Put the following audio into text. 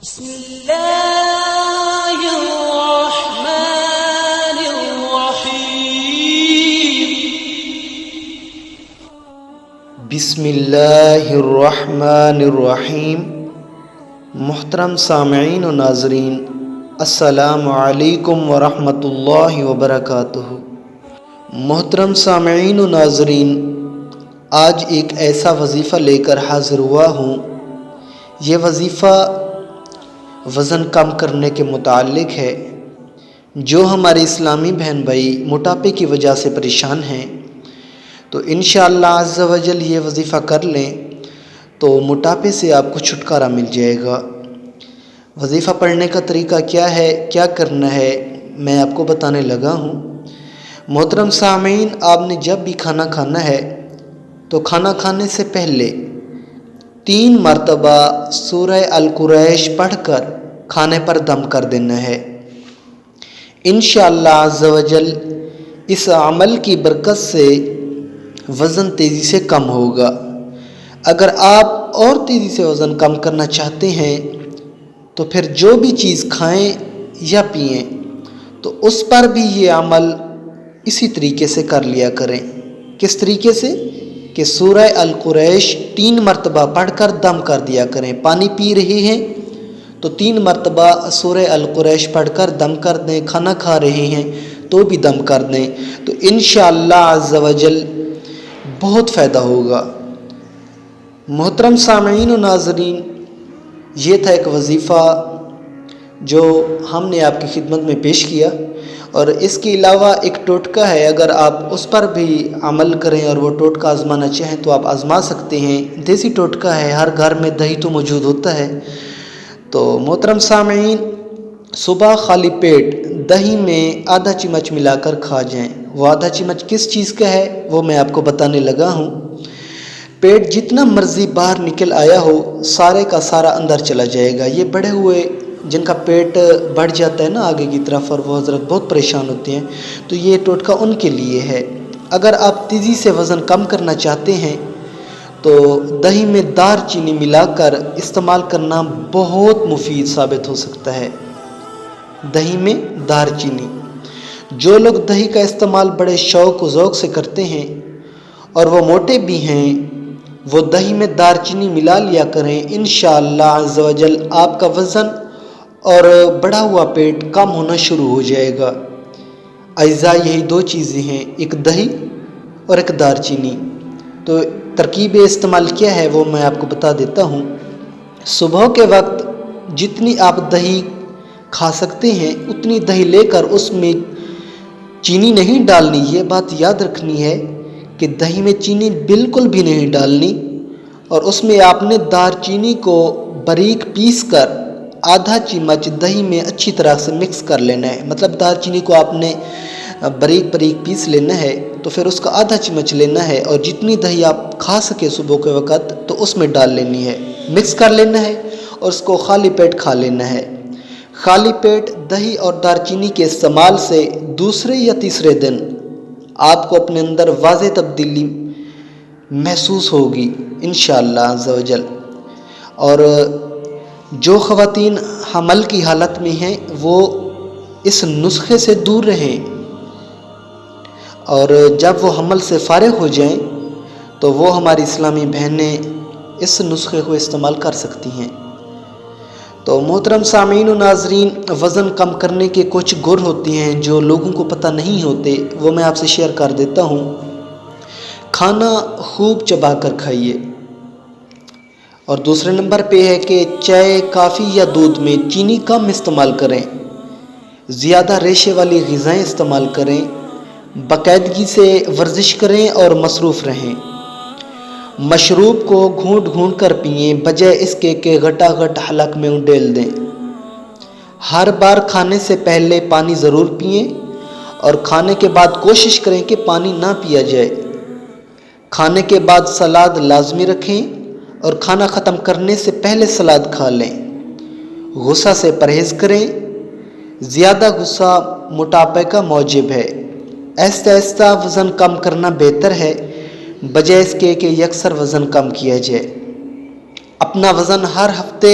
بسم الله الرحمن الرحيم بسم اللہ الرحمن الرحیم۔ محترم سامعین و ناظرین، السلام علیکم ورحمۃ اللہ وبرکاتہ۔ محترم سامعین و ناظرین، آج ایک ایسا وظیفہ لے کر حاضر ہوا ہوں۔ یہ وظیفہ وزن کم کرنے کے متعلق ہے۔ جو ہمارے اسلامی بہن بھائی موٹاپے کی وجہ سے پریشان ہیں تو انشاءاللہ عز و جل یہ وظیفہ کر لیں تو موٹاپے سے آپ کو چھٹکارا مل جائے گا۔ وظیفہ پڑھنے کا طریقہ کیا ہے، کیا کرنا ہے، میں آپ کو بتانے لگا ہوں۔ محترم سامعین، آپ نے جب بھی کھانا کھانا ہے تو کھانا کھانے سے پہلے 3 مرتبہ سورہ القریش پڑھ کر کھانے پر دم کر دینا ہے۔ انشاءاللہ عز و جل اس عمل کی برکت سے وزن تیزی سے کم ہوگا۔ اگر آپ اور تیزی سے وزن کم کرنا چاہتے ہیں تو پھر جو بھی چیز کھائیں یا پئیں تو اس پر بھی یہ عمل اسی طریقے سے کر لیا کریں۔ کس طریقے سے؟ کہ سورہ القریش 3 مرتبہ پڑھ کر دم کر دیا کریں۔ پانی پی رہے ہیں تو 3 مرتبہ سورہ القریش پڑھ کر دم کر دیں، کھانا کھا رہے ہیں تو بھی دم کر دیں، تو انشاءاللہ عز و جل بہت فائدہ ہوگا۔ محترم سامعین و ناظرین، یہ تھا ایک وظیفہ جو ہم نے آپ کی خدمت میں پیش کیا، اور اس کے علاوہ ایک ٹوٹکا ہے، اگر آپ اس پر بھی عمل کریں اور وہ ٹوٹکا آزمانا چاہیں تو آپ آزما سکتے ہیں۔ دیسی ٹوٹکا ہے، ہر گھر میں دہی تو موجود ہوتا ہے۔ تو محترم سامعین، صبح خالی پیٹ دہی میں آدھا چمچ ملا کر کھا جائیں۔ وہ آدھا چمچ کس چیز کا ہے وہ میں آپ کو بتانے لگا ہوں۔ پیٹ جتنا مرضی باہر نکل آیا ہو سارے کا سارا اندر چلا جائے گا۔ یہ بڑے ہوئے جن کا پیٹ بڑھ جاتا ہے نا آگے کی طرف اور وہ حضرت بہت پریشان ہوتے ہیں، تو یہ ٹوٹکا ان کے لیے ہے۔ اگر آپ تیزی سے وزن کم کرنا چاہتے ہیں تو دہی میں دار چینی ملا کر استعمال کرنا بہت مفید ثابت ہو سکتا ہے۔ دہی میں دار چینی، جو لوگ دہی کا استعمال بڑے شوق و ذوق سے کرتے ہیں اور وہ موٹے بھی ہیں، وہ دہی میں دار چینی ملا لیا کریں۔ انشاءاللہ عز و جل آپ کا وزن اور بڑھا ہوا پیٹ کم ہونا شروع ہو جائے گا۔ اجزاء یہی 2 چیزیں ہیں، ایک دہی اور ایک دار چینی۔ تو ترکیب استعمال کیا ہے وہ میں آپ کو بتا دیتا ہوں۔ صبح کے وقت جتنی آپ دہی کھا سکتے ہیں اتنی دہی لے کر اس میں چینی نہیں ڈالنی۔ یہ بات یاد رکھنی ہے کہ دہی میں چینی بالکل بھی نہیں ڈالنی، اور اس میں آپ نے دار چینی کو باریک پیس کر آدھا چمچ دہی میں اچھی طرح سے مکس کر لینا ہے۔ مطلب دار چینی کو آپ نے باریک پیس لینا ہے تو پھر اس کا آدھا چمچ لینا ہے، اور جتنی دہی آپ کھا سکے صبح کے وقت تو اس میں ڈال لینی ہے، مکس کر لینا ہے اور اس کو خالی پیٹ کھا لینا ہے۔ خالی پیٹ دہی اور دار چینی کے استعمال سے دوسرے یا تیسرے دن آپ کو اپنے اندر واضح تبدیلی محسوس ہوگی انشاءاللہ عز و جل۔ اور جو خواتین حمل کی حالت میں ہیں وہ اس نسخے سے دور رہیں، اور جب وہ حمل سے فارغ ہو جائیں تو وہ ہماری اسلامی بہنیں اس نسخے کو استعمال کر سکتی ہیں۔ تو محترم سامعین و ناظرین، وزن کم کرنے کے کچھ گر ہوتے ہیں جو لوگوں کو پتہ نہیں ہوتے، وہ میں آپ سے شیئر کر دیتا ہوں۔ کھانا خوب چبا کر کھائیے، اور دوسرے نمبر پہ ہے کہ چائے، کافی یا دودھ میں چینی کم استعمال کریں، زیادہ ریشے والی غذائیں استعمال کریں، باقاعدگی سے ورزش کریں اور مصروف رہیں۔ مشروب کو گھونٹ گھونٹ کر پئیں بجائے اس کے کہ گھٹا گھٹ حلق میں انڈیل دیں۔ ہر بار کھانے سے پہلے پانی ضرور پئیں، اور کھانے کے بعد کوشش کریں کہ پانی نہ پیا جائے۔ کھانے کے بعد سلاد لازمی رکھیں، اور کھانا ختم کرنے سے پہلے سلاد کھا لیں۔ غصہ سے پرہیز کریں، زیادہ غصہ موٹاپے کا موجب ہے۔ آہستہ آہستہ وزن کم کرنا بہتر ہے بجائے اس کے کہ یکسر وزن کم کیا جائے۔ اپنا وزن ہر ہفتے